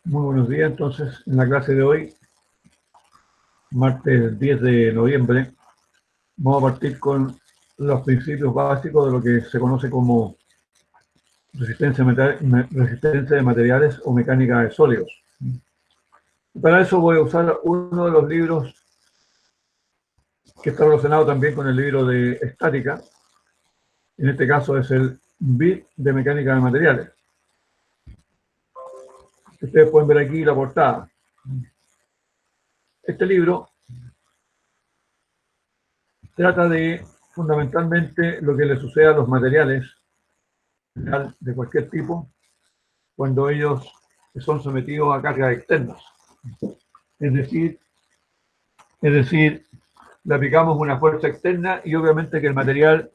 Muy buenos días. Entonces, en la clase de hoy, martes 10 de noviembre, vamos a partir con los principios básicos de lo que se conoce como resistencia de materiales o mecánica de sólidos. Y para eso voy a usar uno de los libros que está relacionado también con el libro de estática. En este caso es el BIT de mecánica de materiales. Ustedes pueden ver aquí la portada. Este libro trata de fundamentalmente lo que le sucede a los materiales de cualquier tipo cuando ellos son sometidos a cargas externas. Es decir, le aplicamos una fuerza externa y obviamente que el material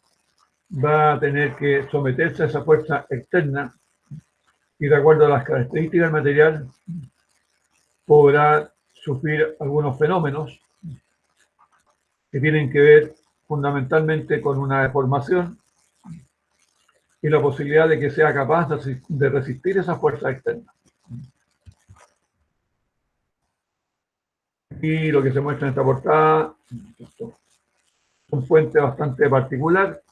va a tener que someterse a esa fuerza externa y de acuerdo a las características del material podrá sufrir algunos fenómenos que tienen que ver fundamentalmente con una deformación y la posibilidad de que sea capaz de resistir esa fuerza externa. Y lo que se muestra en esta portada es un puente bastante particular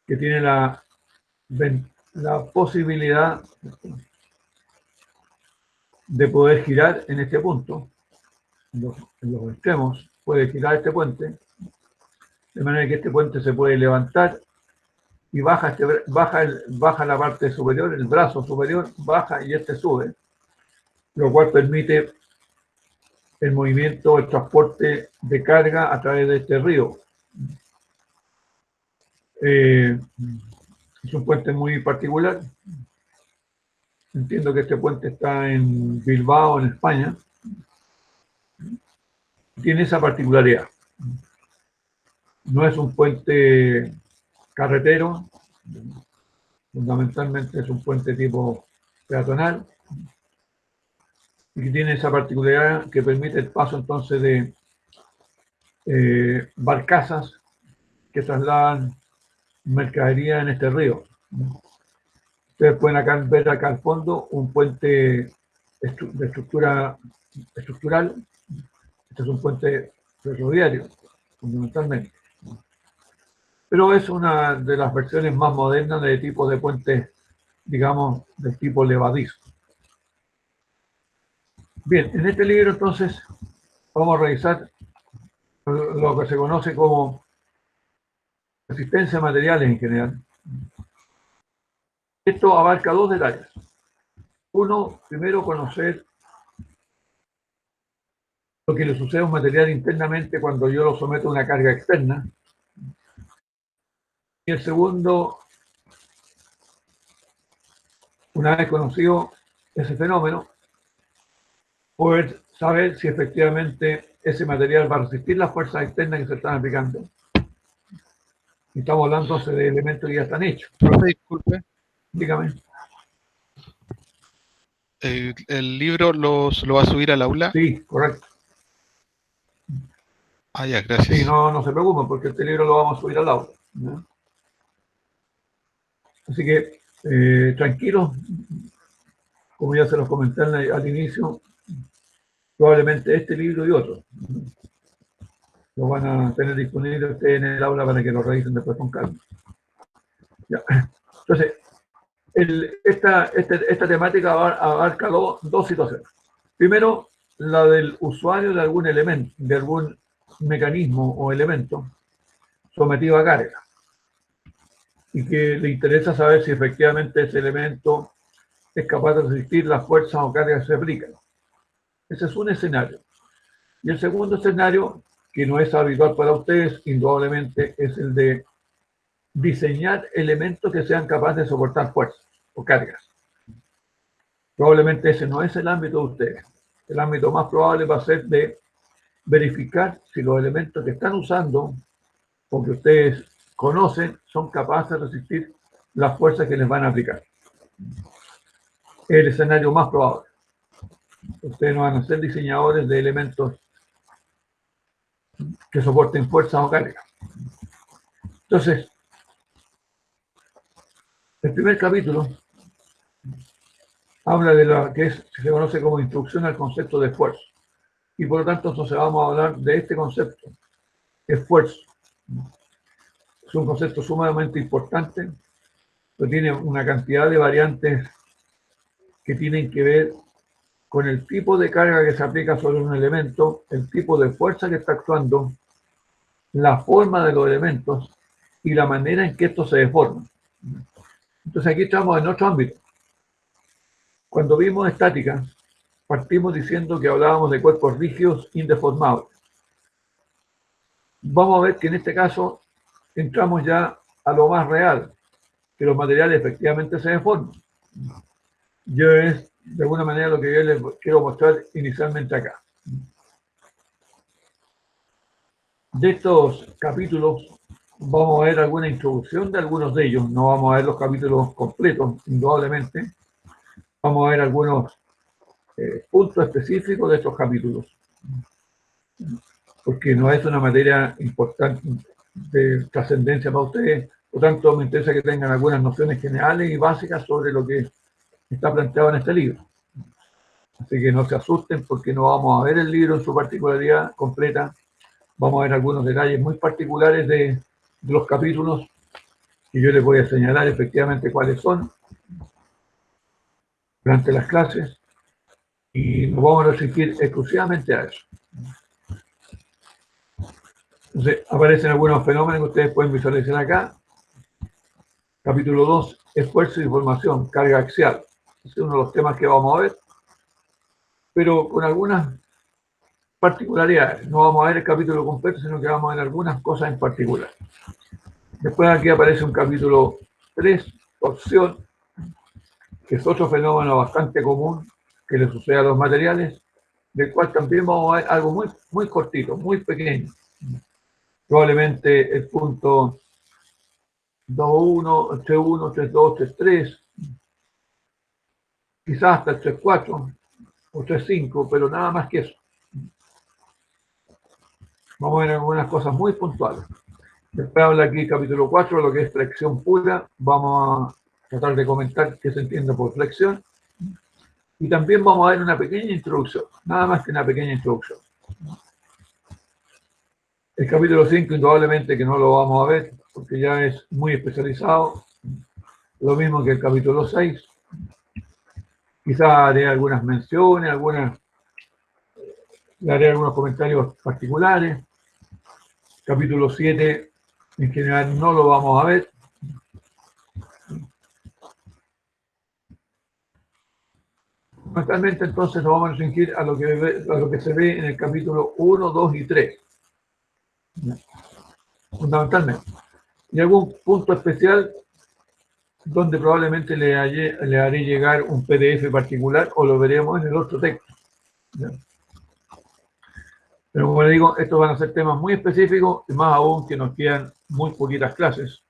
que tiene la posibilidad de poder girar en este punto, en los extremos, puede girar este puente, de manera que este puente se puede levantar y baja la parte superior, el brazo superior baja y este sube, lo cual permite el movimiento, el transporte de carga a través de este río. Es un puente muy particular. Entiendo que este puente está en Bilbao, en España. Tiene esa particularidad. No es un puente carretero, fundamentalmente es un puente tipo peatonal, y tiene esa particularidad que permite el paso entonces de barcazas que trasladan mercadería en este río. Ustedes pueden ver acá al fondo un puente de estructural. Este es un puente ferroviario, fundamentalmente. Pero es una de las versiones más modernas de tipo de puentes, digamos, del tipo levadizo. Bien, en este libro entonces vamos a revisar lo que se conoce como resistencia a materiales en general. Esto abarca dos detalles. Uno, primero conocer lo que le sucede a un material internamente cuando yo lo someto a una carga externa. Y el segundo, una vez conocido ese fenómeno, poder saber si efectivamente ese material va a resistir las fuerzas externas que se están aplicando. Y estamos hablando de elementos que ya están hechos. Profe, disculpe. Dígame. ¿El libro lo va a subir al aula? Sí, correcto. Ah, ya, gracias. Sí, no se preocupen porque este libro lo vamos a subir al aula, ¿no? Así que tranquilos, como ya se los comenté al inicio, probablemente este libro y otro lo van a tener disponible ustedes en el aula para que lo revisen después con calma. Ya. Entonces, esta temática abarca dos situaciones. Primero, la del usuario de algún elemento, de algún mecanismo o elemento sometido a carga y que le interesa saber si efectivamente ese elemento es capaz de resistir las fuerzas o cargas que se aplican. Ese es un escenario. Y el segundo escenario, que no es habitual para ustedes, indudablemente, es el de diseñar elementos que sean capaces de soportar fuerzas o cargas. Probablemente ese no es el ámbito de ustedes. El ámbito más probable va a ser de verificar si los elementos que están usando o que ustedes conocen son capaces de resistir las fuerzas que les van a aplicar. El escenario más probable. Ustedes no van a ser diseñadores de elementos que soporten fuerzas o cargas. Entonces, el primer capítulo habla de lo que se conoce como introducción al concepto de esfuerzo. Y por lo tanto, entonces vamos a hablar de este concepto, esfuerzo. Es un concepto sumamente importante, pero tiene una cantidad de variantes que tienen que ver con el tipo de carga que se aplica sobre un elemento, el tipo de fuerza que está actuando, la forma de los elementos y la manera en que estos se deforman. Entonces aquí estamos en otro ámbito. Cuando vimos estática, partimos diciendo que hablábamos de cuerpos rígidos indeformables. Vamos a ver que en este caso entramos ya a lo más real, que los materiales efectivamente se deforman. Yo es de alguna manera lo que yo les quiero mostrar inicialmente acá. De estos capítulos vamos a ver alguna introducción de algunos de ellos, no vamos a ver los capítulos completos, indudablemente. Vamos a ver algunos puntos específicos de estos capítulos, porque no es una materia importante de trascendencia para ustedes, por tanto me interesa que tengan algunas nociones generales y básicas sobre lo que está planteado en este libro. Así que no se asusten porque no vamos a ver el libro en su particularidad completa, vamos a ver algunos detalles muy particulares de los capítulos y yo les voy a señalar efectivamente cuáles son durante las clases y nos vamos a restringir exclusivamente a eso. Entonces, aparecen algunos fenómenos que ustedes pueden visualizar acá. Capítulo 2, esfuerzo y formación, carga axial. Ese es uno de los temas que vamos a ver, pero con algunas particularidades. No vamos a ver el capítulo completo, sino que vamos a ver algunas cosas en particular. Después aquí aparece un capítulo 3, torsión, que es otro fenómeno bastante común que le sucede a los materiales, del cual también vamos a ver algo muy, muy cortito, muy pequeño. Probablemente el punto 2.1, 3.1, 3.2, 3.3, quizás hasta el 3.4 o 3.5, pero nada más que eso. Vamos a ver algunas cosas muy puntuales. Después habla aquí capítulo 4, lo que es flexión pura. Vamos a tratar de comentar qué se entiende por flexión. Y también vamos a ver una pequeña introducción, nada más que una pequeña introducción. El capítulo 5 indudablemente que no lo vamos a ver porque ya es muy especializado. Lo mismo que el capítulo 6. Quizás haré algunas menciones, haré algunos comentarios particulares. Capítulo 7 en general no lo vamos a ver. Fundamentalmente entonces nos vamos a restringir a lo que se ve en el capítulo 1, 2 y 3. Fundamentalmente. Y algún punto especial donde probablemente le haré llegar un PDF particular o lo veremos en el otro texto. Pero como le digo, estos van a ser temas muy específicos y más aún que nos quedan muy poquitas clases.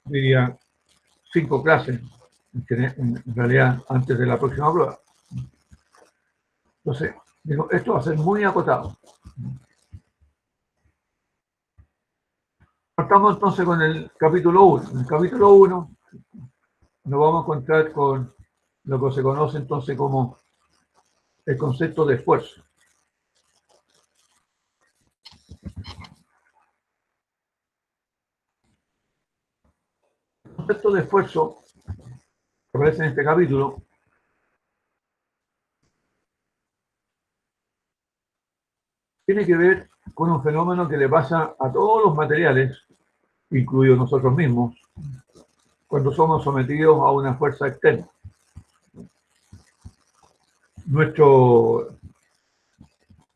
Diría 5 clases, en realidad, antes de la próxima prueba. Entonces, digo, esto va a ser muy acotado. Partamos entonces con el capítulo 1. En el capítulo 1 nos vamos a encontrar con lo que se conoce entonces como el concepto de esfuerzo. El concepto de esfuerzo que aparece en este capítulo tiene que ver con un fenómeno que le pasa a todos los materiales, incluidos nosotros mismos, cuando somos sometidos a una fuerza externa.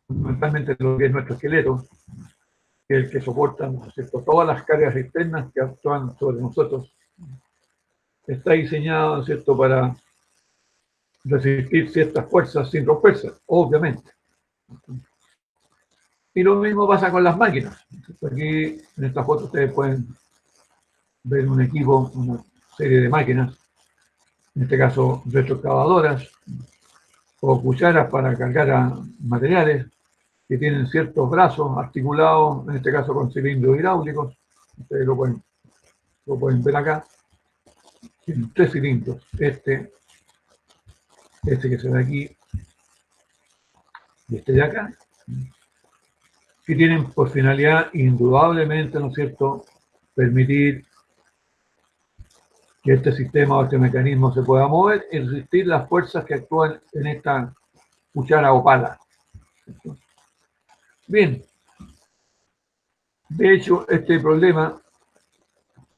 Fundamentalmente lo que es nuestro esqueleto, que es el que soporta, ¿no es cierto?, todas las cargas externas que actúan sobre nosotros, está diseñado, ¿no es cierto?, para resistir ciertas fuerzas sin romperse, obviamente. Y lo mismo pasa con las máquinas. Aquí en esta foto ustedes pueden ver un equipo, una serie de máquinas, en este caso retroexcavadoras o cucharas para cargar a materiales que tienen ciertos brazos articulados, en este caso con cilindros hidráulicos. Ustedes lo pueden ver acá. Tienen 3 cilindros, este, este que se ve aquí y este de acá, que tienen por finalidad indudablemente, ¿no es cierto?, permitir que este sistema o este mecanismo se pueda mover y resistir las fuerzas que actúan en esta cuchara o pala. Bien, de hecho, este problema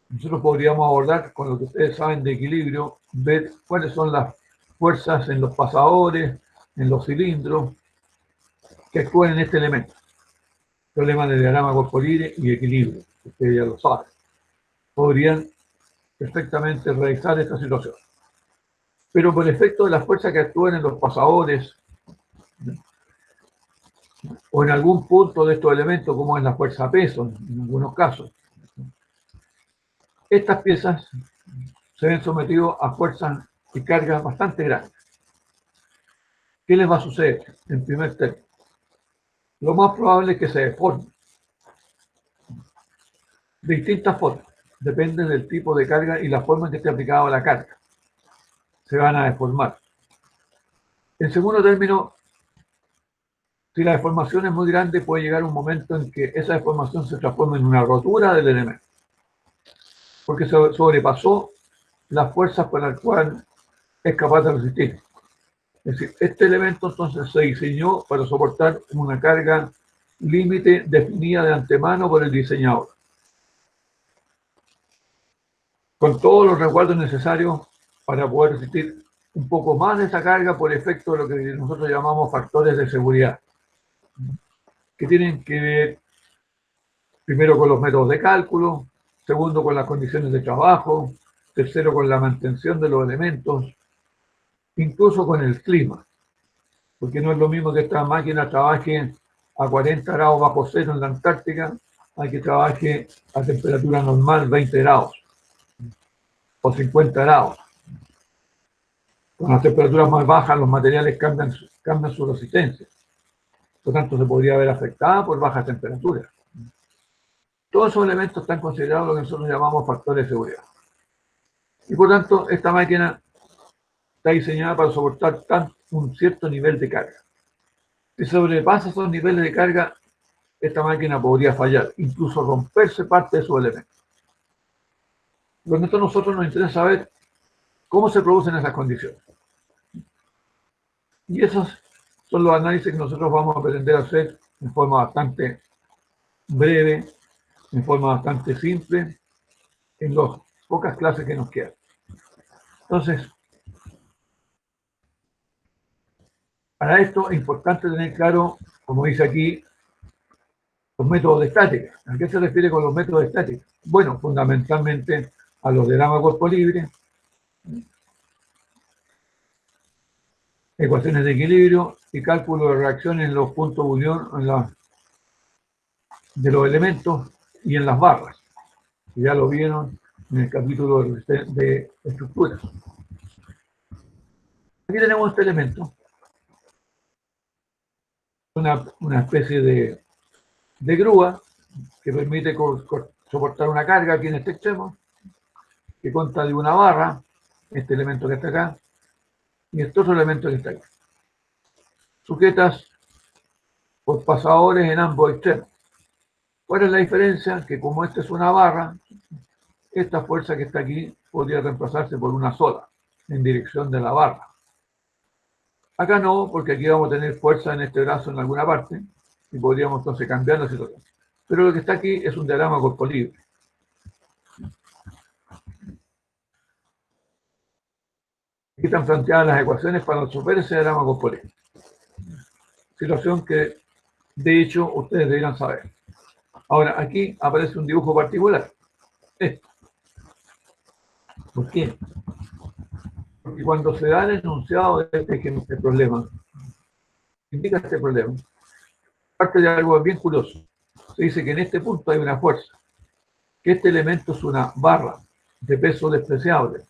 nosotros podríamos abordar con lo que ustedes saben de equilibrio, ver cuáles son las fuerzas en los pasadores, en los cilindros, que actúan en este elemento. Problema de diagrama corpo libre y equilibrio, ustedes ya lo saben. Podrían perfectamente realizar esta situación. Pero por efecto de las fuerzas que actúan en los pasadores, o en algún punto de estos elementos, como es la fuerza peso, en algunos casos, estas piezas se ven sometidos a fuerzas y cargas bastante grandes. ¿Qué les va a suceder? En primer término, lo más probable es que se deformen de distintas formas. Depende del tipo de carga y la forma en que esté aplicada la carga. Se van a deformar. En segundo término, si la deformación es muy grande, puede llegar un momento en que esa deformación se transforme en una rotura del elemento, porque se sobrepasó las fuerzas para las cuales es capaz de resistir. Es decir, este elemento entonces se diseñó para soportar una carga límite definida de antemano por el diseñador, con todos los resguardos necesarios para poder resistir un poco más de esa carga por efecto de lo que nosotros llamamos factores de seguridad, que tienen que ver primero con los métodos de cálculo, segundo con las condiciones de trabajo, tercero con la mantención de los elementos, incluso con el clima, porque no es lo mismo que esta máquina trabaje a 40 grados bajo cero en la Antártica, a que trabaje a temperatura normal 20 grados o 50 grados. Con las temperaturas más bajas los materiales cambian su resistencia. Por tanto, se podría ver afectada por bajas temperaturas. Todos esos elementos están considerados lo que nosotros llamamos factores de seguridad. Y por tanto, esta máquina está diseñada para soportar un cierto nivel de carga. Si sobrepasa esos niveles de carga, esta máquina podría fallar, incluso romperse parte de sus elementos. Por lo tanto, a nosotros nos interesa saber cómo se producen esas condiciones. Y esos son los análisis que nosotros vamos a pretender hacer en forma bastante breve, en forma bastante simple, en las pocas clases que nos quedan. Entonces, para esto es importante tener claro, como dice aquí, los métodos de estática. ¿A qué se refiere con los métodos de estática? Bueno, fundamentalmente a los de diagrama corpo libre, ecuaciones de equilibrio y cálculo de reacciones en los puntos de unión de los elementos y en las barras. Ya lo vieron en el capítulo de estructuras. Aquí tenemos este elemento, una especie de grúa que permite soportar una carga aquí en este extremo, que consta de una barra, este elemento que está acá, y este otro elemento que está aquí, sujetas por pasadores en ambos extremos. ¿Cuál es la diferencia? Que como esta es una barra, esta fuerza que está aquí podría reemplazarse por una sola, en dirección de la barra. Acá no, porque aquí vamos a tener fuerza en este brazo en alguna parte, y podríamos entonces cambiar la situación. Pero lo que está aquí es un diagrama corpo libre. Aquí están planteadas las ecuaciones para resolver ese diagrama corpo libre. Situación que, de hecho, ustedes deberían saber. Ahora, aquí aparece un dibujo particular. Esto. ¿Por qué? Porque cuando se da el enunciado de este problema, indica este problema, parte de algo bien curioso. Se dice que en este punto hay una fuerza, que este elemento es una barra de peso despreciable,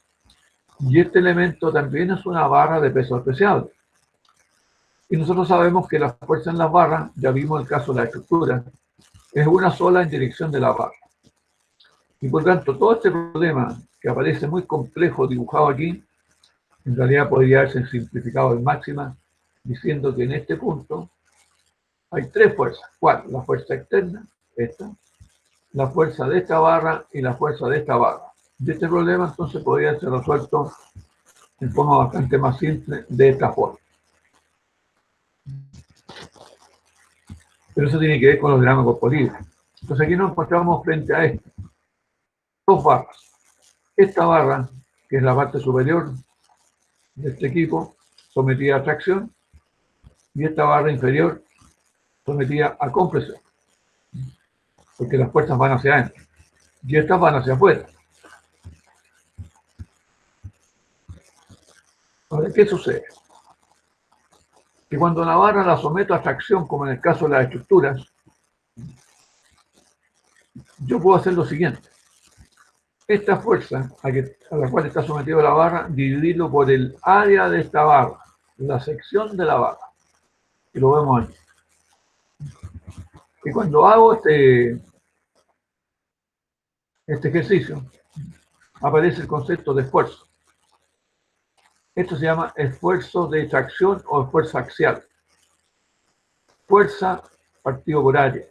y este elemento también es una barra de peso despreciable. Y nosotros sabemos que la fuerza en las barras, ya vimos el caso de la estructura, es una sola en dirección de la barra. Y por tanto, todo este problema que aparece muy complejo dibujado aquí, En realidad podría haberse simplificado al máximo diciendo que en este punto hay tres fuerzas. ¿Cuál? La fuerza externa, esta, la fuerza de esta barra y la fuerza de esta barra. Y este problema entonces podría ser resuelto en forma bastante más simple de esta forma. Pero eso tiene que ver con los diagramas corporales. Entonces aquí nos encontramos frente a esto. Dos barras. Esta barra, que es la parte superior de este equipo, sometida a tracción, y esta barra inferior, sometida a compresión, porque las fuerzas van hacia adentro, y estas van hacia afuera. Ahora, ¿qué sucede? Que cuando la barra la someto a tracción, como en el caso de las estructuras, yo puedo hacer lo siguiente. Esta fuerza a la cual está sometida la barra, dividirlo por el área de esta barra, la sección de la barra. Y lo vemos aquí. Y cuando hago este ejercicio, aparece el concepto de esfuerzo. Esto se llama esfuerzo de tracción o esfuerzo axial. Fuerza partido por área.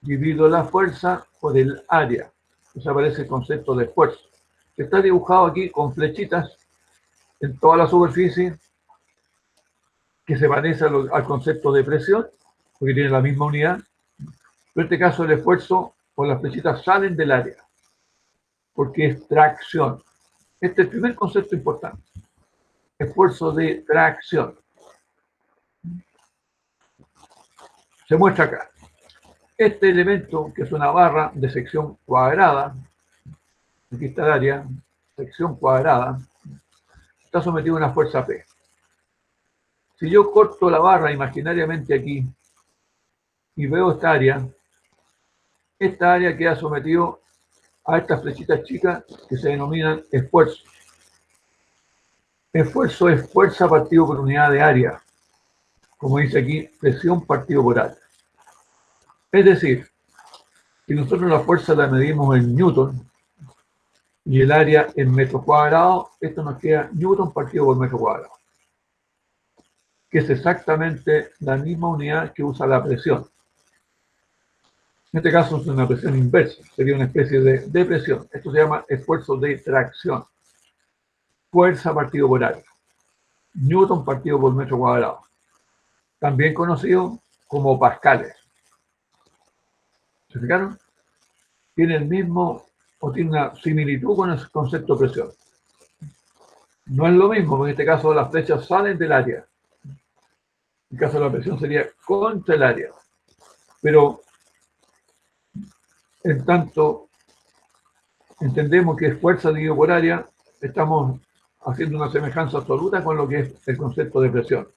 Divido la fuerza por el área. Entonces aparece el concepto de esfuerzo. Que está dibujado aquí con flechitas en toda la superficie, que se parece al concepto de presión, porque tiene la misma unidad. Pero en este caso el esfuerzo o las flechitas salen del área, porque es tracción. Este es el primer concepto importante. Esfuerzo de tracción. Se muestra acá. Este elemento, que es una barra de sección cuadrada, aquí está el área, sección cuadrada, está sometido a una fuerza P. Si yo corto la barra imaginariamente aquí y veo esta área queda sometido a estas flechitas chicas que se denominan esfuerzo. Esfuerzo es fuerza partido por unidad de área, como dice aquí, presión partido por área. Es decir, si nosotros la fuerza la medimos en newton y el área en metros cuadrados, esto nos queda newton partido por metro cuadrado, que es exactamente la misma unidad que usa la presión. En este caso es una presión inversa, sería una especie de depresión. Esto se llama esfuerzo de tracción. Fuerza partido por área. Newton partido por metro cuadrado. También conocido como pascales. ¿Se fijaron? Tiene el mismo o tiene una similitud con el concepto de presión. No es lo mismo, porque en este caso las flechas salen del área. En el caso de la presión sería contra el área. Pero en tanto entendemos que es fuerza dividido por área, estamos haciendo una semejanza absoluta con lo que es el concepto de presión.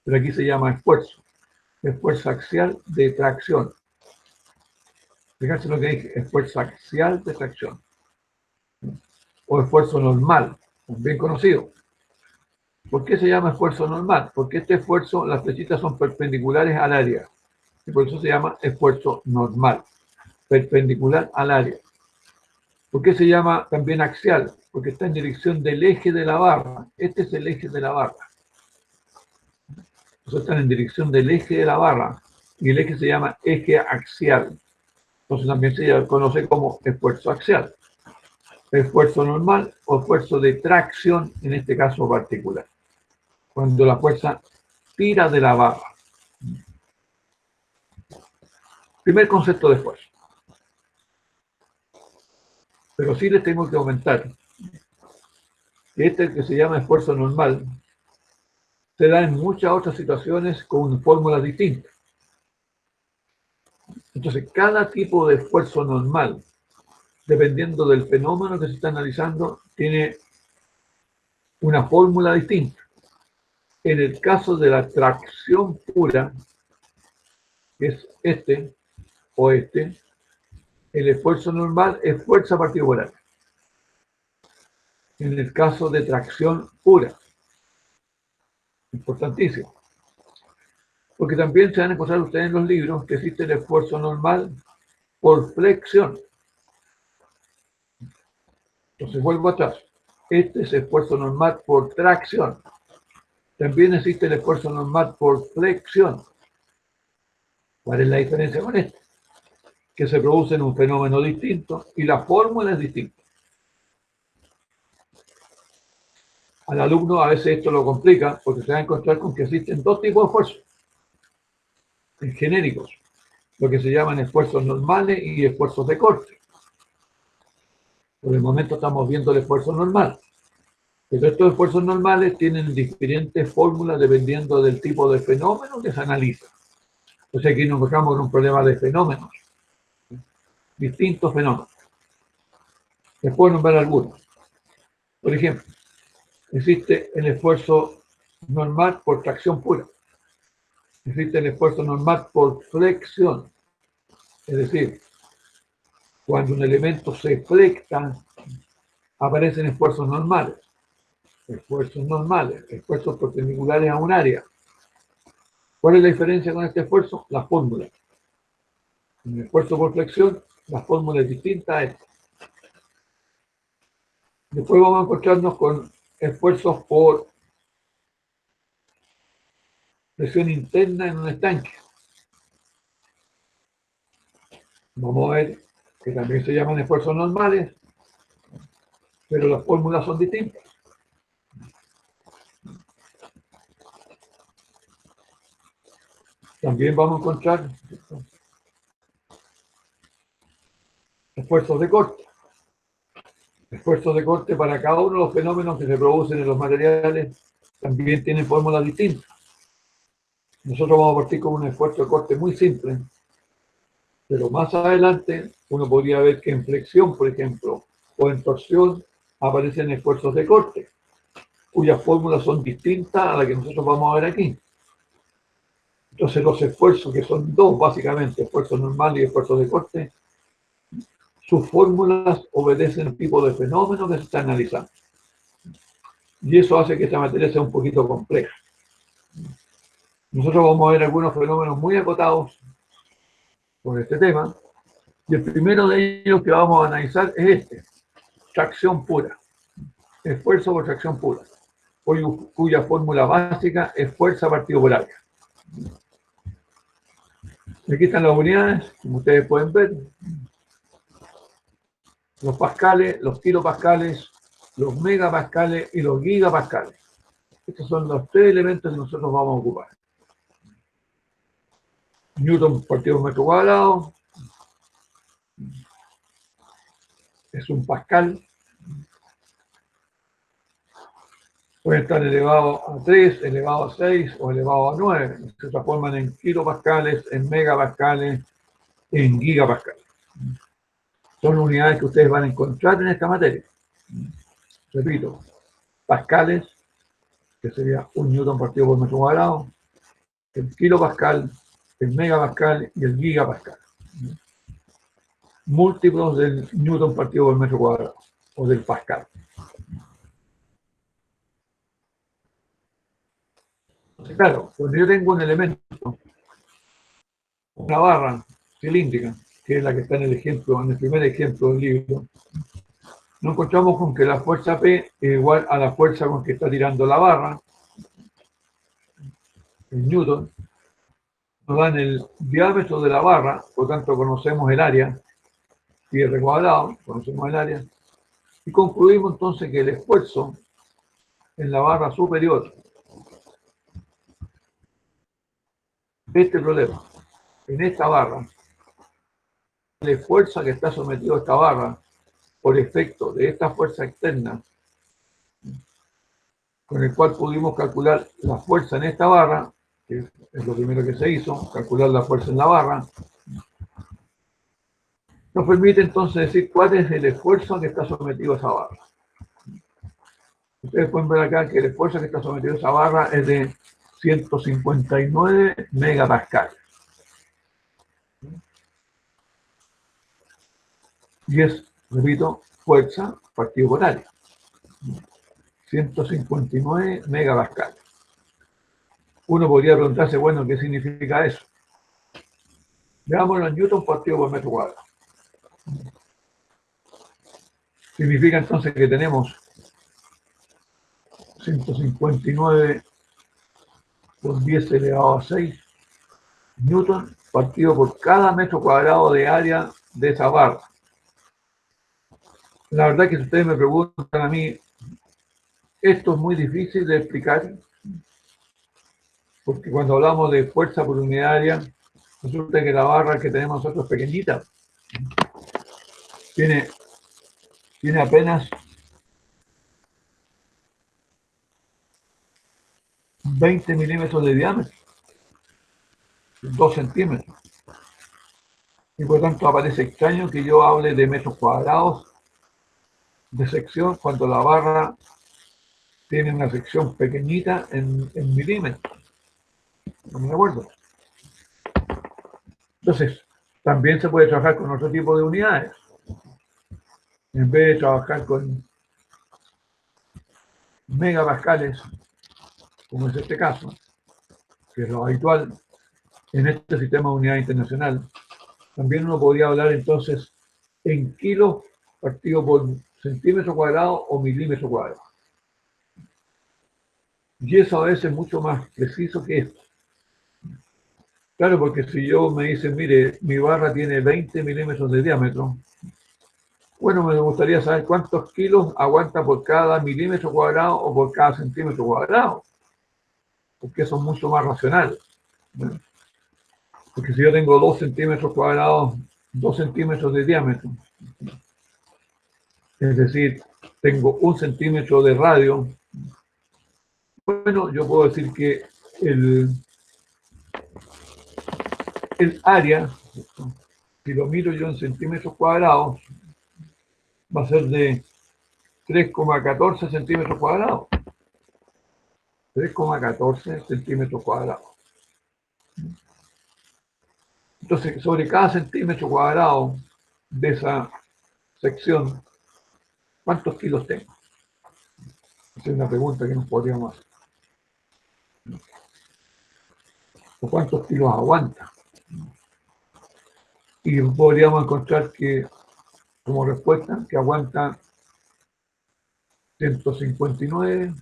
Pero aquí se llama esfuerzo axial de tracción. Fíjense lo que dije, esfuerzo axial de tracción. O esfuerzo normal, bien conocido. ¿Por qué se llama esfuerzo normal? Porque este esfuerzo, las flechitas son perpendiculares al área. Y por eso se llama esfuerzo normal, perpendicular al área. ¿Por qué se llama también axial? Porque está en dirección del eje de la barra. Este es el eje de la barra. Entonces están en dirección del eje de la barra. Y el eje se llama eje axial. Entonces también se conoce como esfuerzo axial. Esfuerzo normal o esfuerzo de tracción en este caso particular. Cuando la fuerza tira de la barra. Primer concepto de esfuerzo. Pero sí les tengo que aumentar que este que se llama esfuerzo normal se da en muchas otras situaciones con fórmulas distintas. Entonces, cada tipo de esfuerzo normal, dependiendo del fenómeno que se está analizando, tiene una fórmula distinta. En el caso de la tracción pura, que es este o este, el esfuerzo normal es fuerza partido por área. En el caso de tracción pura, importantísimo. Porque también se van a encontrar ustedes en los libros que existe el esfuerzo normal por flexión. Entonces vuelvo atrás. Este es esfuerzo normal por tracción. También existe el esfuerzo normal por flexión. ¿Cuál es la diferencia con este? Que se produce en un fenómeno distinto y la fórmula es distinta. Al alumno a veces esto lo complica porque se va a encontrar con que existen dos tipos de esfuerzos genéricos, lo que se llaman esfuerzos normales y esfuerzos de corte. Por el momento estamos viendo el esfuerzo normal, pero estos esfuerzos normales tienen diferentes fórmulas dependiendo del tipo de fenómeno que se analiza. Entonces aquí nos encontramos con un problema de fenómenos, distintos fenómenos. Les puedo nombrar algunos. Por ejemplo, existe el esfuerzo normal por tracción pura. Existe el esfuerzo normal por flexión. Es decir, cuando un elemento se flexa, aparecen esfuerzos normales. Esfuerzos perpendiculares a un área. ¿Cuál es la diferencia con este esfuerzo? La fórmula. En el esfuerzo por flexión, la fórmula es distinta a esta. Después vamos a encontrarnos con esfuerzos por presión interna en un estanque. Vamos a ver que también se llaman esfuerzos normales, pero las fórmulas son distintas. También vamos a encontrar esfuerzos de corte. Esfuerzos de corte para cada uno de los fenómenos que se producen en los materiales también tienen fórmulas distintas. Nosotros vamos a partir con un esfuerzo de corte muy simple, pero más adelante uno podría ver que en flexión, por ejemplo, o en torsión aparecen esfuerzos de corte, cuyas fórmulas son distintas a las que nosotros vamos a ver aquí. Entonces los esfuerzos, que son dos básicamente, esfuerzos normales y esfuerzos de corte, sus fórmulas obedecen al tipo de fenómeno que se está analizando. Y eso hace que esta materia sea un poquito compleja. Nosotros vamos a ver algunos fenómenos muy acotados por este tema. Y el primero de ellos que vamos a analizar es este, tracción pura. Esfuerzo por tracción pura, cuya fórmula básica es fuerza partido por área. Aquí están las unidades, como ustedes pueden ver. Los pascales, los kilopascales, los megapascales y los gigapascales. Estos son los tres elementos que nosotros vamos a ocupar. Newton partido por metro cuadrado es un pascal. Puede estar elevado a 3, elevado a 6 o elevado a 9. Se transforman en kilopascales, en megapascales, en gigapascales. Son unidades que ustedes van a encontrar en esta materia. Repito, pascales, que sería un newton partido por metro cuadrado, el kilopascal, el megapascal y el gigapascal. Múltiplos del newton partido por metro cuadrado, o del pascal. Entonces, claro, cuando yo tengo un elemento, una barra cilíndrica, que es la que está en el ejemplo, en el primer ejemplo del libro, nos encontramos con que la fuerza P es igual a la fuerza con que está tirando la barra, el newton, nos dan el diámetro de la barra, por tanto conocemos el área, pi r cuadrado, conocemos el área, y concluimos entonces que el esfuerzo en la barra superior de este problema, en esta barra, la fuerza que está sometido a esta barra por efecto de esta fuerza externa, con el cual pudimos calcular la fuerza en esta barra, que es lo primero que se hizo, calcular la fuerza en la barra, nos permite entonces decir cuál es el esfuerzo que está sometido a esa barra. Ustedes pueden ver acá que el esfuerzo que está sometido a esa barra es de 159 megapascales. Y es, repito, fuerza partido por área. 159 megapascales. Uno podría preguntarse, bueno, ¿qué significa eso? Veámoslo en newton partido por metro cuadrado. Significa entonces que tenemos 159 por 10 elevado a 6 newton partido por cada metro cuadrado de área de esa barra. La verdad que si ustedes me preguntan a mí, esto es muy difícil de explicar, porque cuando hablamos de fuerza por unidad área, resulta que la barra que tenemos nosotros es pequeñita. Tiene apenas 20 milímetros de diámetro, 2 centímetros. Y por tanto aparece extraño que yo hable de metros cuadrados de sección cuando la barra tiene una sección pequeñita en milímetros. ¿No me acuerdo? Entonces, también se puede trabajar con otro tipo de unidades. En vez de trabajar con megapascales, como es este caso, que es lo habitual en este sistema de unidad internacional, también uno podría hablar entonces en kilos partido por centímetro cuadrado o milímetro cuadrado. Y eso a veces es mucho más preciso que esto. Claro, porque si yo me dicen, mire, mi barra tiene 20 milímetros de diámetro, bueno, me gustaría saber cuántos kilos aguanta por cada milímetro cuadrado o por cada centímetro cuadrado, porque eso es mucho más racional, ¿no? Porque si yo tengo 2 centímetros cuadrados, 2 centímetros de diámetro, es decir, tengo 1 centímetro de radio, bueno, yo puedo decir que el área, si lo miro yo en centímetros cuadrados, va a ser de 3,14 centímetros cuadrados. 3,14 centímetros cuadrados. Entonces, sobre cada centímetro cuadrado de esa sección, ¿cuántos kilos tengo? Esa es una pregunta que nos podríamos hacer. ¿O cuántos kilos aguanta? Y podríamos encontrar que, como respuesta, que aguanta 159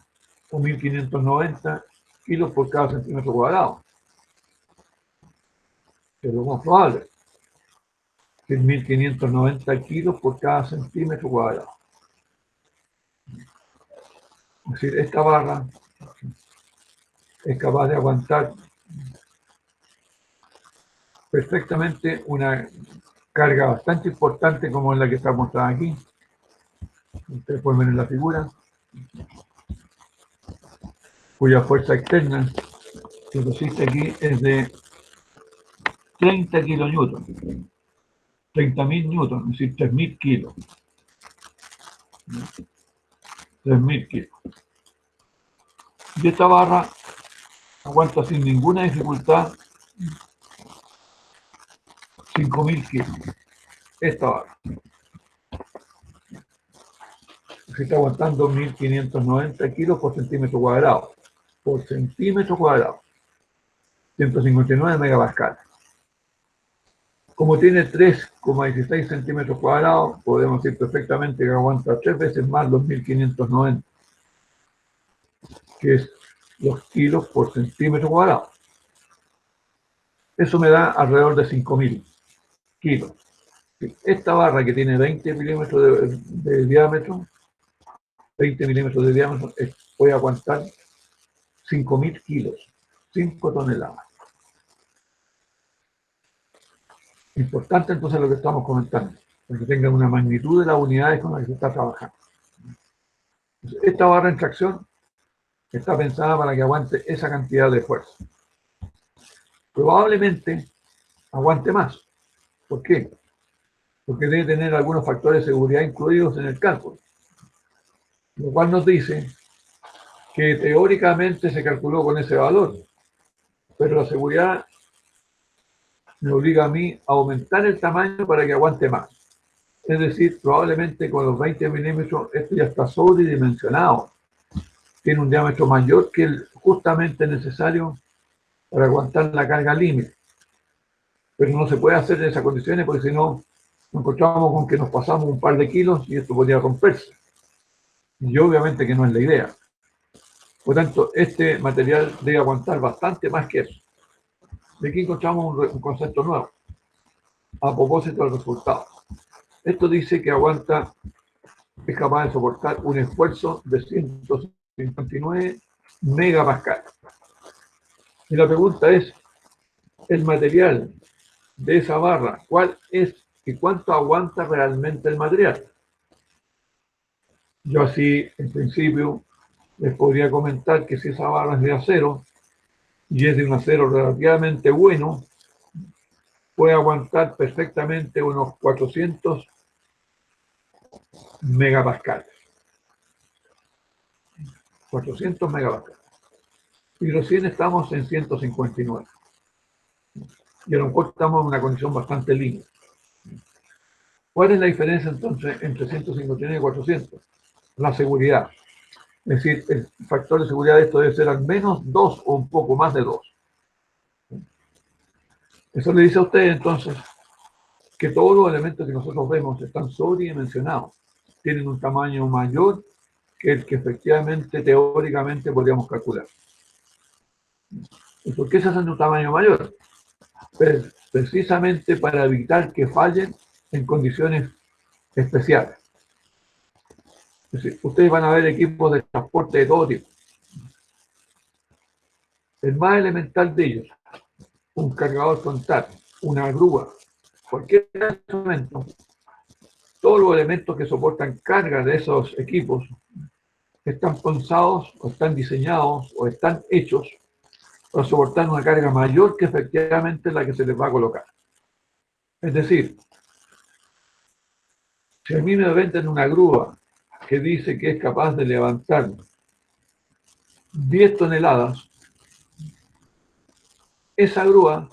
o 1590 kilos por cada centímetro cuadrado. Es lo más probable, que es 1590 kilos por cada centímetro cuadrado. Es decir, esta barra es capaz de aguantar perfectamente una carga bastante importante como es la que está mostrada aquí. Ustedes pueden ver en la figura, cuya fuerza externa que resiste aquí es de 30 kilonewtons, 30.000 newtons, es decir, 3.000 kilos. 3.000 kilos. Y esta barra aguanta sin ninguna dificultad 5.000 kilos. Esta barra. Se está aguantando 1.590 kilos por centímetro cuadrado. Por centímetro cuadrado. 159 megapascales. Como tiene 3,16 centímetros cuadrados, podemos decir perfectamente que aguanta 3 veces más los 1.590, que es los kilos por centímetro cuadrado. Eso me da alrededor de 5.000 kilos. Esta barra que tiene 20 milímetros de diámetro, 20 milímetros de diámetro, puede aguantar 5.000 kilos, 5 toneladas. Importante entonces lo que estamos comentando, para que tengan una magnitud de las unidades con las que se está trabajando. Entonces, esta barra en tracción está pensada para que aguante esa cantidad de fuerza. Probablemente aguante más. ¿Por qué? Porque debe tener algunos factores de seguridad incluidos en el cálculo. Lo cual nos dice que teóricamente se calculó con ese valor, pero la seguridad me obliga a mí a aumentar el tamaño para que aguante más. Es decir, probablemente con los 20 milímetros esto ya está sobredimensionado. Tiene un diámetro mayor que el justamente necesario para aguantar la carga límite. Pero no se puede hacer en esas condiciones porque si no nos encontramos con que nos pasamos un par de kilos y esto podría romperse. Y obviamente que no es la idea. Por tanto, este material debe aguantar bastante más que eso. De aquí encontramos un concepto nuevo, a propósito del resultado. Esto dice que aguanta, es capaz de soportar un esfuerzo de 159 megapascal. Y la pregunta es, el material de esa barra, ¿cuál es y cuánto aguanta realmente el material? Yo así, en principio, les podría comentar que si esa barra es de acero, y es de un acero relativamente bueno, puede aguantar perfectamente unos 400 megapascales. 400 megapascales. Y recién estamos en 159. Y a lo mejor estamos en una condición bastante linda. ¿Cuál es la diferencia entonces entre 159 y 400? La seguridad. Es decir, el factor de seguridad de esto debe ser al menos 2 o un poco más de 2. Eso le dice a usted entonces que todos los elementos que nosotros vemos están sobredimensionados, tienen un tamaño mayor que el que efectivamente, teóricamente, podríamos calcular. ¿Y por qué se hacen de un tamaño mayor? Pues, precisamente para evitar que fallen en condiciones especiales. Es decir, ustedes van a ver equipos de transporte de todo tipo. El más elemental de ellos, un cargador frontal, una grúa, cualquier instrumento, todos los elementos que soportan carga de esos equipos están pensados o están diseñados o están hechos para soportar una carga mayor que efectivamente la que se les va a colocar. Es decir, si a mí me venden una grúa que dice que es capaz de levantar 10 toneladas, esa grúa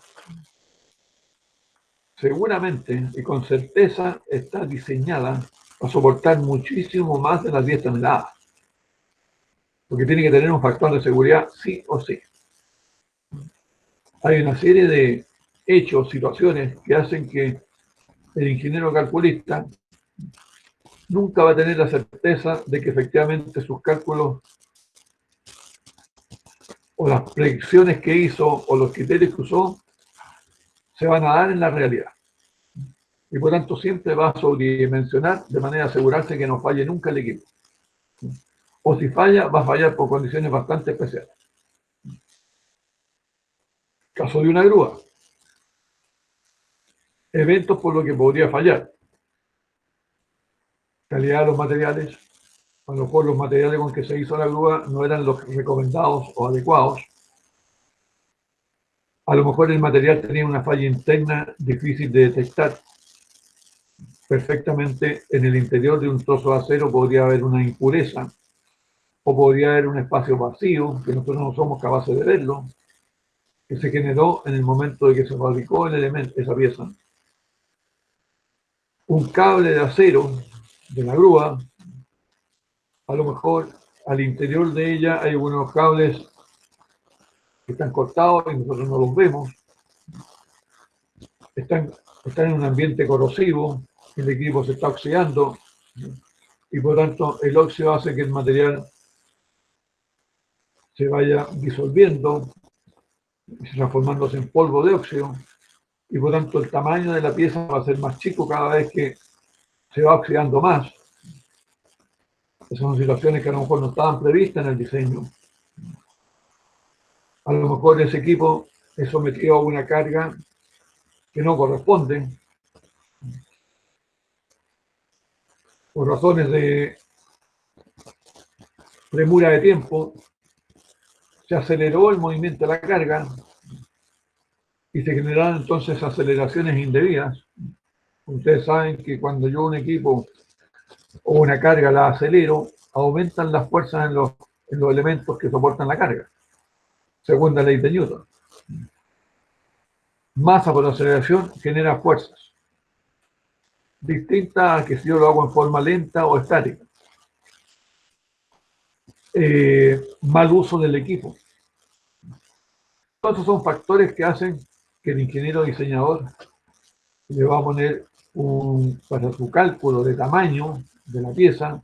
seguramente y con certeza está diseñada para soportar muchísimo más de las 10 toneladas. Porque tiene que tener un factor de seguridad sí o sí. Hay una serie de hechos, situaciones que hacen que el ingeniero calculista nunca va a tener la certeza de que efectivamente sus cálculos o las predicciones que hizo o los criterios que usó se van a dar en la realidad. Y por tanto siempre va a sobredimensionar de manera de asegurarse que no falle nunca el equipo. O si falla, va a fallar por condiciones bastante especiales. Caso de una grúa. Eventos por los que podría fallar. Calidad de los materiales. A lo mejor los materiales con que se hizo la grúa no eran los recomendados o adecuados. A lo mejor el material tenía una falla interna difícil de detectar. Perfectamente en el interior de un trozo de acero podría haber una impureza o podría haber un espacio vacío que nosotros no somos capaces de verlo, que se generó en el momento de que se fabricó el elemento, esa pieza. Un cable de acero de la grúa, a lo mejor al interior de ella hay unos cables que están cortados y nosotros no los vemos. Están en un ambiente corrosivo, el equipo se está oxidando y por tanto el óxido hace que el material se vaya disolviendo, transformándose en polvo de óxido y por tanto el tamaño de la pieza va a ser más chico cada vez que se va oxidando más. Esas son situaciones que a lo mejor no estaban previstas en el diseño. A lo mejor ese equipo es sometido a una carga que no corresponde por razones de premura de tiempo. Se aceleró el movimiento de la carga y se generaron entonces aceleraciones indebidas. Ustedes saben que cuando yo un equipo o una carga la acelero, aumentan las fuerzas en los elementos que soportan la carga. Segunda ley de Newton. Masa por aceleración genera fuerzas. Distinta a que si yo lo hago en forma lenta o estática. Mal uso del equipo. Todos son factores que hacen que el ingeniero diseñador le va a poner para su cálculo de tamaño de la pieza,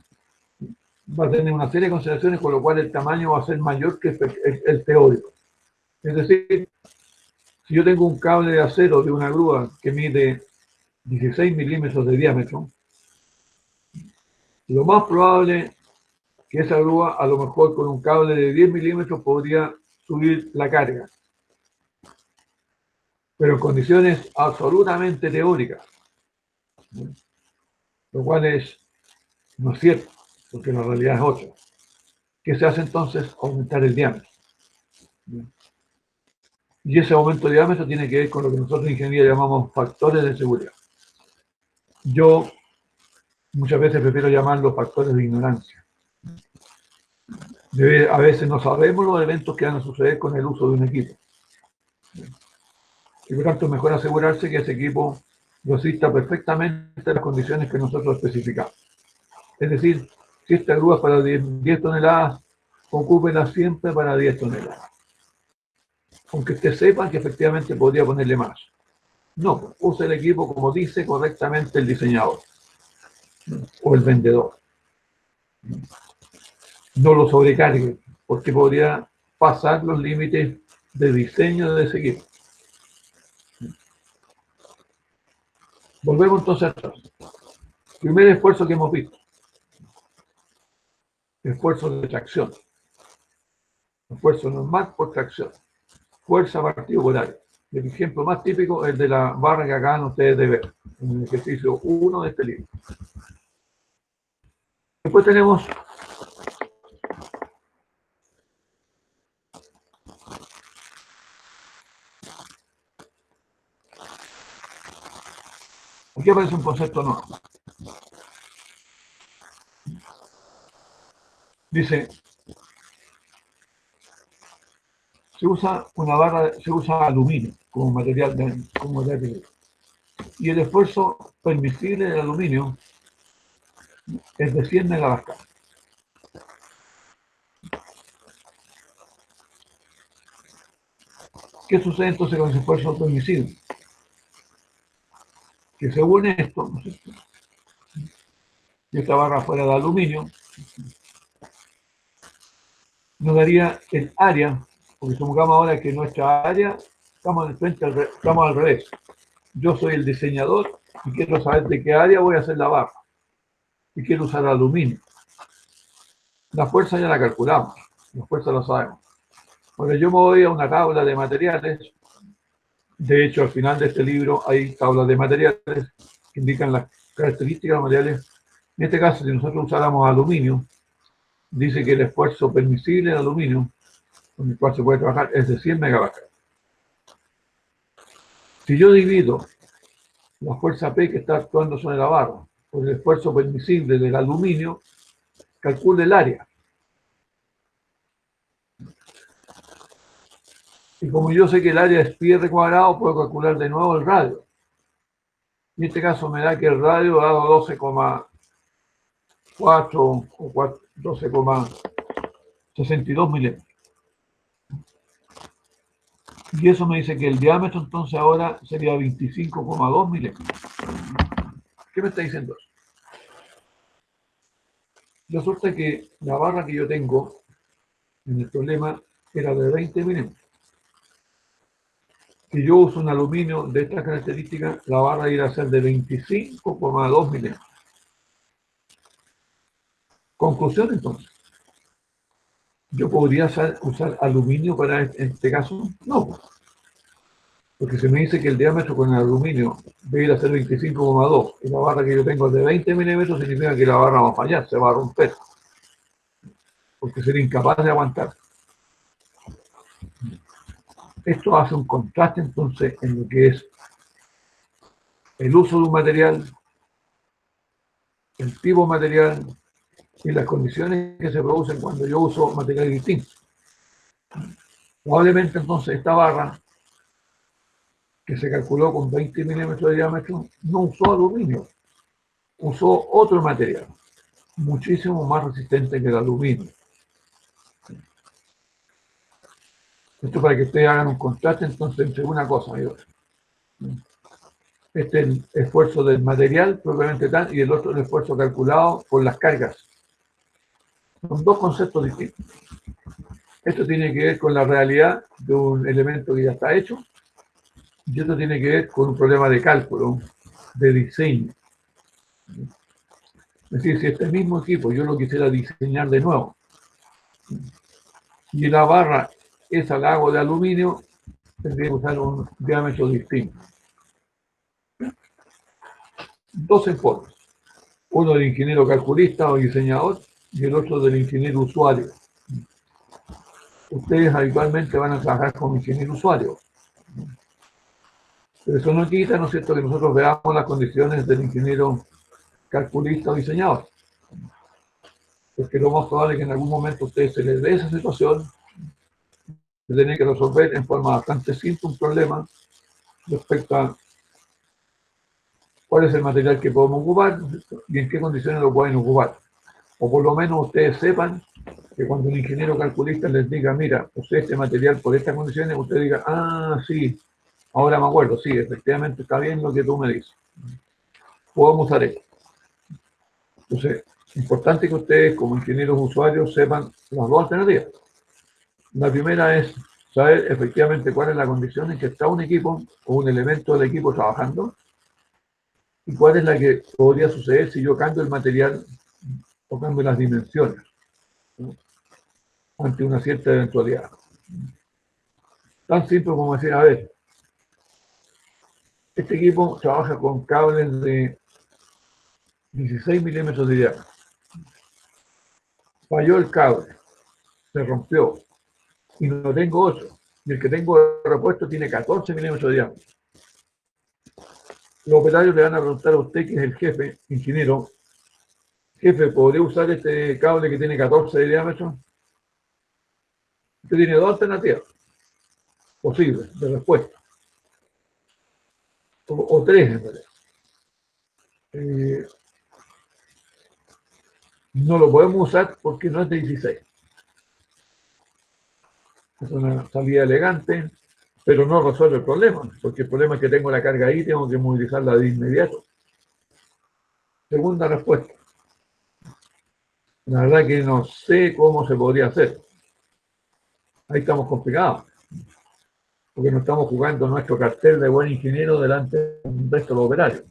va a tener una serie de consideraciones, con lo cual el tamaño va a ser mayor que el teórico. Es decir, si yo tengo un cable de acero de una grúa que mide 16 milímetros de diámetro, lo más probable que esa grúa, a lo mejor con un cable de 10 milímetros, podría subir la carga, pero en condiciones absolutamente teóricas, lo cual no es cierto, porque la realidad es otra. ¿Qué se hace entonces? Aumentar el diámetro. Y ese aumento de diámetro tiene que ver con lo que nosotros en ingeniería llamamos factores de seguridad. Yo muchas veces prefiero llamarlos factores de ignorancia. A veces no sabemos los eventos que van a suceder con el uso de un equipo. Y por tanto es mejor asegurarse que ese equipo resista perfectamente las condiciones que nosotros especificamos. Es decir, si esta grúa es para 10 toneladas, ocúpela siempre para 10 toneladas. Aunque usted sepa que efectivamente podría ponerle más. No, use el equipo como dice correctamente el diseñador o el vendedor. No lo sobrecargue, porque podría pasar los límites de diseño de ese equipo. Volvemos entonces atrás. Primer esfuerzo que hemos visto. Esfuerzo de tracción. Esfuerzo normal por tracción. Fuerza partido por área. El ejemplo más típico es el de la barra que acaban ustedes de ver, en el ejercicio 1 de este libro. Después tenemos aquí aparece un concepto nuevo. Dice, se usa aluminio como material de y el esfuerzo permisible del aluminio es de 100 megapascal. ¿Qué sucede entonces con ese esfuerzo permisible? Que según esto, ¿no es cierto?, si esta barra fuera de aluminio, nos daría el área, porque supongamos ahora que nuestra área estamos al revés. Yo soy el diseñador y quiero saber de qué área voy a hacer la barra. Y quiero usar aluminio. La fuerza ya la calculamos, la fuerza la sabemos. Bueno, yo me voy a una tabla de materiales. De hecho, al final de este libro hay tablas de materiales que indican las características de los materiales. En este caso, si nosotros usáramos aluminio, dice que el esfuerzo permisible en aluminio, con el cual se puede trabajar, es de 100 megapascal. Si yo divido la fuerza P que está actuando sobre la barra por el esfuerzo permisible del aluminio, calcule el área. Y como yo sé que el área es pi r cuadrado, puedo calcular de nuevo el radio. En este caso me da que el radio ha dado 12,4 o 12,62 milímetros. Y eso me dice que el diámetro entonces ahora sería 25,2 milímetros. ¿Qué me está diciendo eso? Resulta que la barra que yo tengo en el problema era de 20 milímetros. Si yo uso un aluminio de estas características, la barra irá a ser de 25,2 milímetros. Conclusión entonces. ¿Yo podría usar aluminio para este caso? No. Porque si me dice que el diámetro con el aluminio debe ir a ser 25,2 y la barra que yo tengo es de 20 milímetros, significa que la barra va a fallar, se va a romper. Porque sería incapaz de aguantar. Esto hace un contraste entonces en lo que es el uso de un material, el tipo de material y las condiciones que se producen cuando yo uso materiales distintos. Probablemente entonces esta barra, que se calculó con 20 milímetros de diámetro, no usó aluminio, usó otro material, muchísimo más resistente que el aluminio. Esto para que ustedes hagan un contraste entonces entre una cosa y otra. Este es el esfuerzo del material propiamente tal y el otro el esfuerzo calculado por las cargas. Son dos conceptos distintos. Esto tiene que ver con la realidad de un elemento que ya está hecho, y esto tiene que ver con un problema de cálculo, de diseño. Es decir, si este mismo equipo yo lo quisiera diseñar de nuevo, y la barra esa la hago de aluminio, tendría que usar un diámetro distinto. Dos enfoques. Uno del ingeniero calculista o diseñador y el otro del ingeniero usuario. Ustedes habitualmente van a trabajar con ingeniero usuario. Pero eso no quita, ¿no es cierto?, que nosotros veamos las condiciones del ingeniero calculista o diseñador. Porque lo más probable es que en algún momento a ustedes se les dé esa situación de tener que resolver en forma bastante simple un problema respecto a cuál es el material que podemos ocupar y en qué condiciones lo pueden ocupar. O por lo menos ustedes sepan que cuando un ingeniero calculista les diga, mira, usé este material por estas condiciones, usted diga, ah, sí, ahora me acuerdo, sí, efectivamente está bien lo que tú me dices. Podemos usar esto. Entonces, es importante que ustedes como ingenieros usuarios sepan las dos alternativas. La primera es saber efectivamente cuál es la condición en que está un equipo o un elemento del equipo trabajando y cuál es la que podría suceder si yo cambio el material o cambio las dimensiones, ¿no?, ante una cierta eventualidad. Tan simple como decir, a ver, este equipo trabaja con cables de 16 milímetros de diámetro. Falló el cable, se rompió y no tengo 8. Y el que tengo repuesto tiene 14 milímetros de diámetro. Los operarios le van a preguntar a usted, que es el jefe, ingeniero, jefe, ¿podría usar este cable que tiene 14 de diámetro? Usted tiene dos alternativas posibles de respuesta, o tres en realidad. No lo podemos usar porque no es de 16. Es una salida elegante, pero no resuelve el problema, porque el problema es que tengo la carga ahí, tengo que movilizarla de inmediato. Segunda respuesta. La verdad que no sé cómo se podría hacer. Ahí estamos complicados, porque no estamos jugando nuestro cartel de buen ingeniero delante de un resto de los operarios.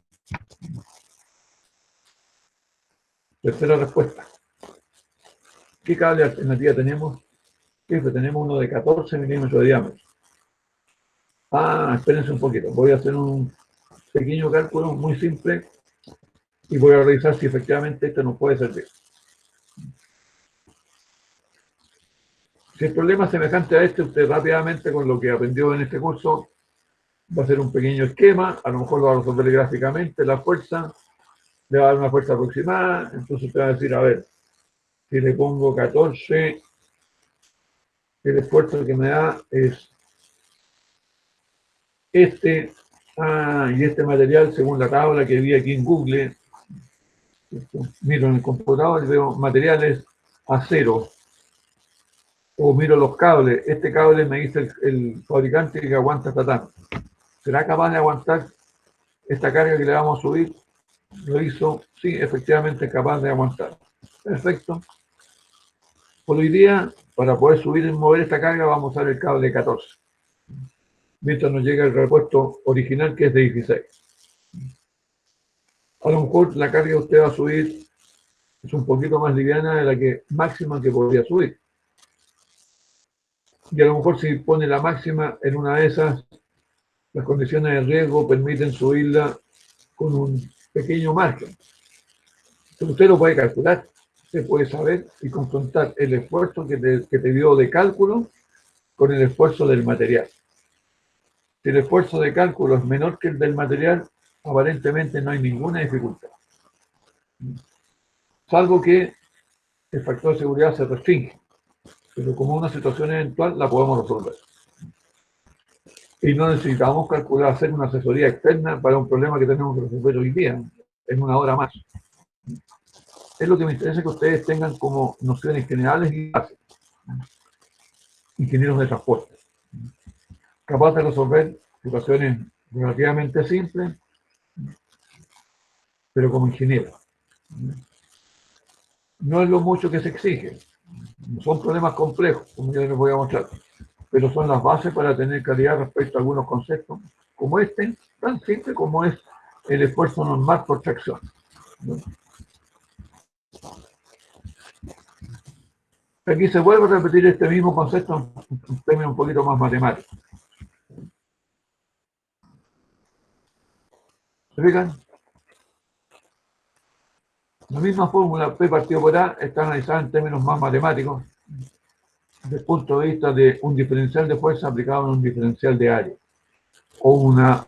Tercera respuesta. ¿Qué cable alternativa tenemos? Tenemos uno de 14 milímetros de diámetro. Ah, espérense un poquito. Voy a hacer un pequeño cálculo muy simple y voy a revisar si efectivamente esto nos puede servir. Si el problema es semejante a este, usted rápidamente con lo que aprendió en este curso va a hacer un pequeño esquema, a lo mejor lo va a resolver gráficamente, la fuerza, le va a dar una fuerza aproximada, entonces usted va a decir, a ver, si le pongo 14, el esfuerzo que me da es este, y este material, según la tabla que vi aquí en Google, miro en el computador y veo materiales acero, o miro los cables, este cable me dice el fabricante que aguanta hasta tanto. ¿Será capaz de aguantar esta carga que le vamos a subir? Lo hizo, sí, efectivamente es capaz de aguantar. Perfecto. Por hoy día, para poder subir y mover esta carga, vamos a usar el cable 14. Mientras nos llega el repuesto original, que es de 16. A lo mejor la carga que usted va a subir es un poquito más liviana de la que máxima que podría subir. Y a lo mejor si pone la máxima en una de esas, las condiciones de riesgo permiten subirla con un pequeño margen. Pero usted lo puede calcular, usted puede saber y confrontar el esfuerzo que te dio de cálculo con el esfuerzo del material. Si el esfuerzo de cálculo es menor que el del material, aparentemente no hay ninguna dificultad. Salvo que el factor de seguridad se restringe, pero como una situación eventual la podemos resolver. Y no necesitamos calcular, hacer una asesoría externa para un problema que tenemos que resolver hoy día, en una hora más. Es lo que me interesa, que ustedes tengan como nociones generales y básicas. Ingenieros de transporte, capaz de resolver situaciones relativamente simples, pero como ingeniero. no es lo mucho que se exige. Son problemas complejos, como ya les voy a mostrar, pero son las bases para tener claridad respecto a algunos conceptos, como este, tan simple como es el esfuerzo normal por tracción, ¿no? Aquí se vuelve a repetir este mismo concepto en términos un poquito más matemáticos. ¿Se fijan? La misma fórmula P partido por A está analizada en términos más matemáticos, desde el punto de vista de un diferencial de fuerza aplicado en un diferencial de área, o una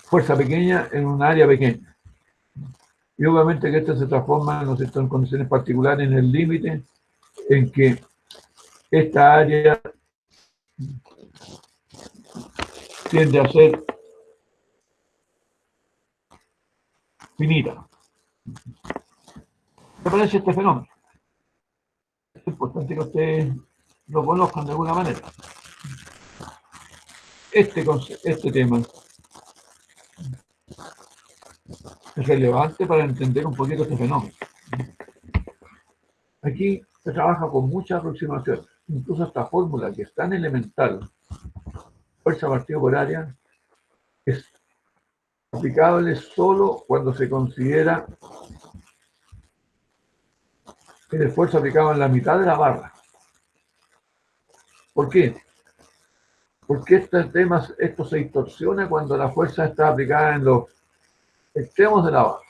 fuerza pequeña en un área pequeña. Y obviamente que esto se transforma, ¿no es cierto?, en condiciones particulares en el límite en que esta área tiende a ser finita. ¿Qué parece este fenómeno? Es importante que ustedes lo conozcan de alguna manera. Este tema es relevante para entender un poquito este fenómeno. Aquí se trabaja con muchas aproximaciones, incluso esta fórmula que es tan elemental, fuerza partido por área, es aplicable solo cuando se considera el esfuerzo aplicado en la mitad de la barra. ¿Por qué? Porque esto se distorsiona cuando la fuerza está aplicada en los extremos de la barra.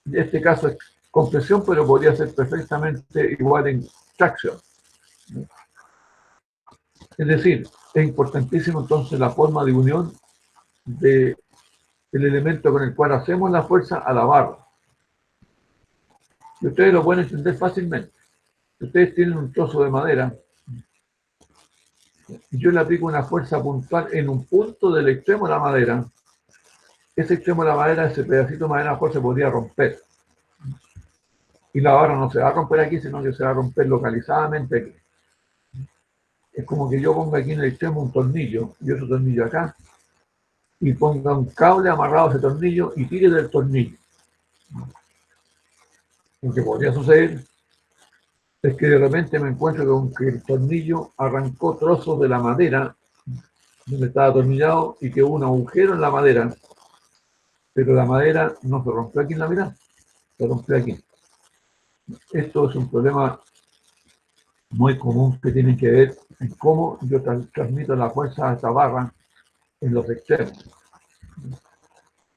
En este caso es compresión, pero podría ser perfectamente igual en tracción. Es decir, es importantísimo entonces la forma de unión del elemento con el cual hacemos la fuerza a la barra. Y ustedes lo pueden entender fácilmente. Si ustedes tienen un trozo de madera, y yo le aplico una fuerza puntual en un punto del extremo de la madera, ese extremo de la madera, ese pedacito de madera mejor se podría romper. Y la barra no se va a romper aquí, sino que se va a romper localizadamente aquí. Es como que yo ponga aquí en el extremo un tornillo y otro tornillo acá, y ponga un cable amarrado a ese tornillo y tire del tornillo. Lo que podría suceder es que de repente me encuentro con que el tornillo arrancó trozos de la madera donde estaba atornillado y que hubo un agujero en la madera, pero la madera no se rompió aquí en la mitad, se rompió aquí. Esto es un problema muy común que tiene que ver en cómo yo transmito la fuerza a esta barra en los extremos.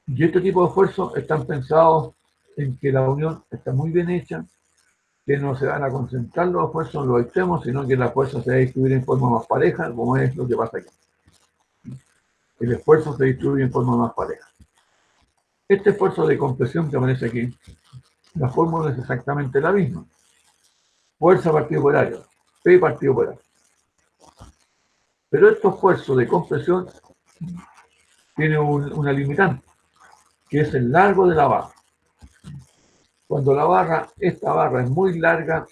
Y este tipo de esfuerzos están pensados en que la unión está muy bien hecha, que no se van a concentrar los esfuerzos en los extremos, sino que la fuerza se va a distribuir en forma más pareja, como es lo que pasa aquí. El esfuerzo se distribuye en forma más pareja. Este esfuerzo de compresión que aparece aquí, la fórmula es exactamente la misma. Fuerza partido por área, P partido por área. Pero este esfuerzo de compresión tiene una limitante, que es el largo de la barra. Cuando esta barra es muy larga,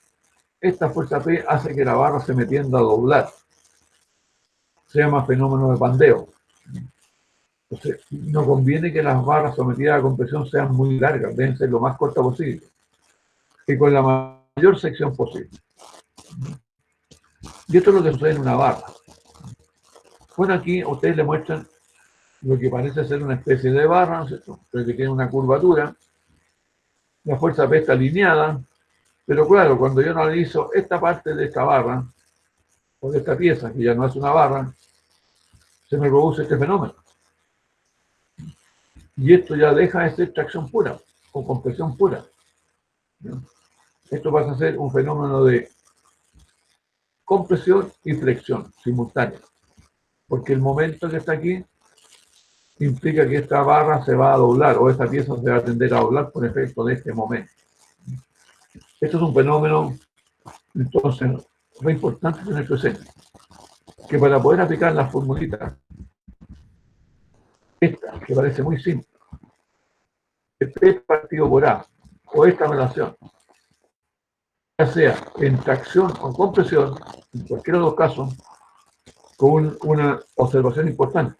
esta fuerza P hace que la barra se me tienda a doblar. Se llama fenómeno de pandeo. Entonces, no conviene que las barras sometidas a compresión sean muy largas, deben ser lo más cortas posible y con la mayor sección posible. Y esto es lo que sucede en una barra. Bueno, aquí ustedes le muestran lo que parece ser una especie de barra, ¿no es cierto?, pero que tiene una curvatura. La fuerza P está alineada, pero claro, cuando yo analizo esta parte de esta barra, o de esta pieza, que ya no es una barra, se me produce este fenómeno. Y esto ya deja de ser tracción pura, o compresión pura. Esto pasa a ser un fenómeno de compresión y flexión simultánea, porque el momento que está aquí implica que esta barra se va a doblar, o esta pieza se va a tender a doblar por efecto de este momento. Esto es un fenómeno, entonces, muy importante tener presente, que para poder aplicar la formulita, esta, que parece muy simple, el P partido por A, o esta relación, ya sea en tracción o compresión, en cualquiera de los casos, con una observación importante.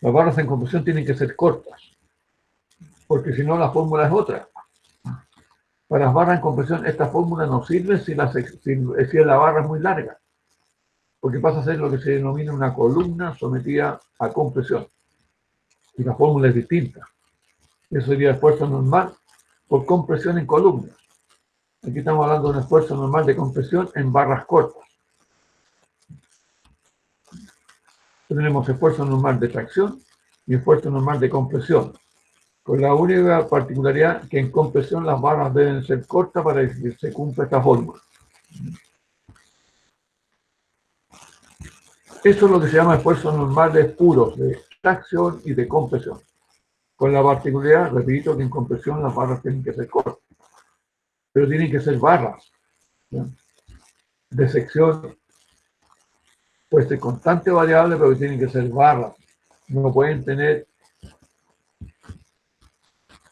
Las barras en compresión tienen que ser cortas, porque si no la fórmula es otra. Para las barras en compresión, esta fórmula no sirve si la barra es muy larga, porque pasa a ser lo que se denomina una columna sometida a compresión. Y la fórmula es distinta. Eso sería esfuerzo normal por compresión en columnas. Aquí estamos hablando de un esfuerzo normal de compresión en barras cortas. Tenemos esfuerzo normal de tracción y esfuerzo normal de compresión, con la única particularidad que en compresión las barras deben ser cortas para que se cumpla esta fórmula. Eso es lo que se llama esfuerzos normales puros de tracción y de compresión, con la particularidad, repito, que en compresión las barras tienen que ser cortas, pero tienen que ser barras, ¿ya? De sección. Puede ser constante o variable, pero tienen que ser barras. No pueden tener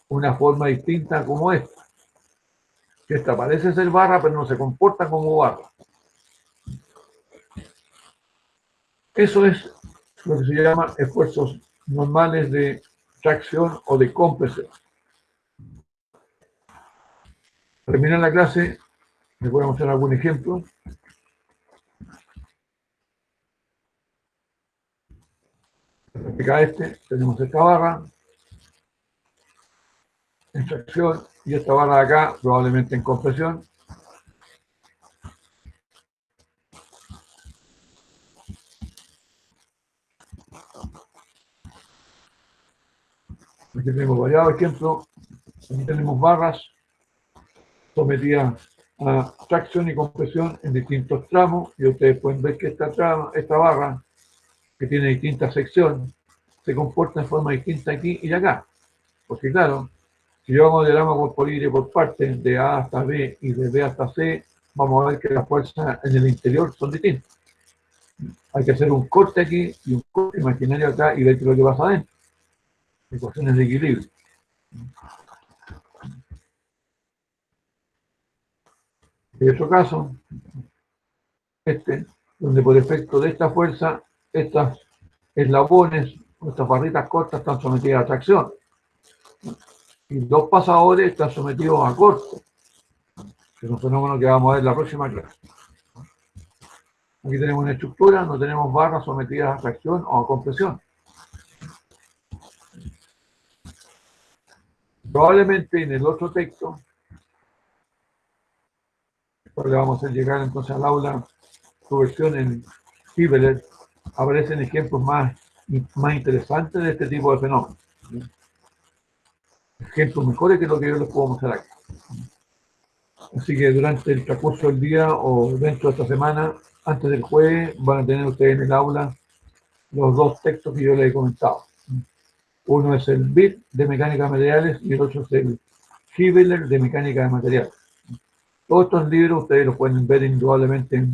una forma distinta como esta. Que esta parece ser barra, pero no se comporta como barra. Eso es lo que se llama esfuerzos normales de tracción o de compresión. Para terminar la clase, les voy a mostrar algún ejemplo. Acá tenemos esta barra en tracción y esta barra de acá probablemente en compresión. Aquí tenemos variados ejemplos. Aquí tenemos barras sometidas a tracción y compresión en distintos tramos y ustedes pueden ver que esta barra, que tiene distintas secciones, se comporta en forma distinta aquí y acá. Porque claro, si yo hago diagrama por polígono por partes, de A hasta B y de B hasta C, vamos a ver que las fuerzas en el interior son distintas. Hay que hacer un corte aquí y un corte imaginario acá y ver qué es lo que pasa adentro. Ecuaciones de equilibrio. En otro caso, donde por efecto de esta fuerza, estas eslabones, estas barritas cortas están sometidas a tracción. Y dos pasadores están sometidos a corte, que es un fenómeno que vamos a ver en la próxima clase. Aquí tenemos una estructura, no tenemos barras sometidas a tracción o a compresión. Probablemente en el otro texto, le vamos a hacer llegar entonces al aula su versión en Hibbeler, aparecen ejemplos más interesantes de este tipo de fenómenos. Ejemplos mejores que lo que yo les puedo mostrar aquí. Así que durante el transcurso del día o dentro de esta semana, antes del jueves, van a tener ustedes en el aula los dos textos que yo les he comentado. Uno es el BIT de mecánica de materiales y el otro es el Hibbeler de mecánica de materiales. Todos estos libros ustedes los pueden ver indudablemente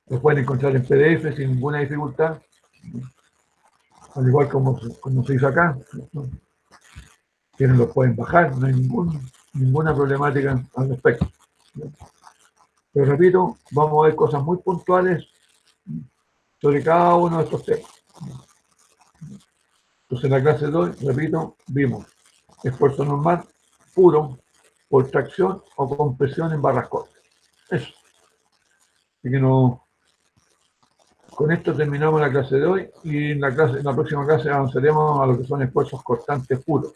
los pueden encontrar en PDF sin ninguna dificultad, al igual como se hizo acá. Quienes los pueden bajar, no hay ninguna problemática al respecto. Pero repito, vamos a ver cosas muy puntuales sobre cada uno de estos temas. Entonces en la clase de hoy, repito, vimos esfuerzo normal puro por tracción o compresión en barras cortas. Eso. Así que con esto terminamos la clase de hoy y en la próxima clase avanzaremos a lo que son esfuerzos cortantes puros.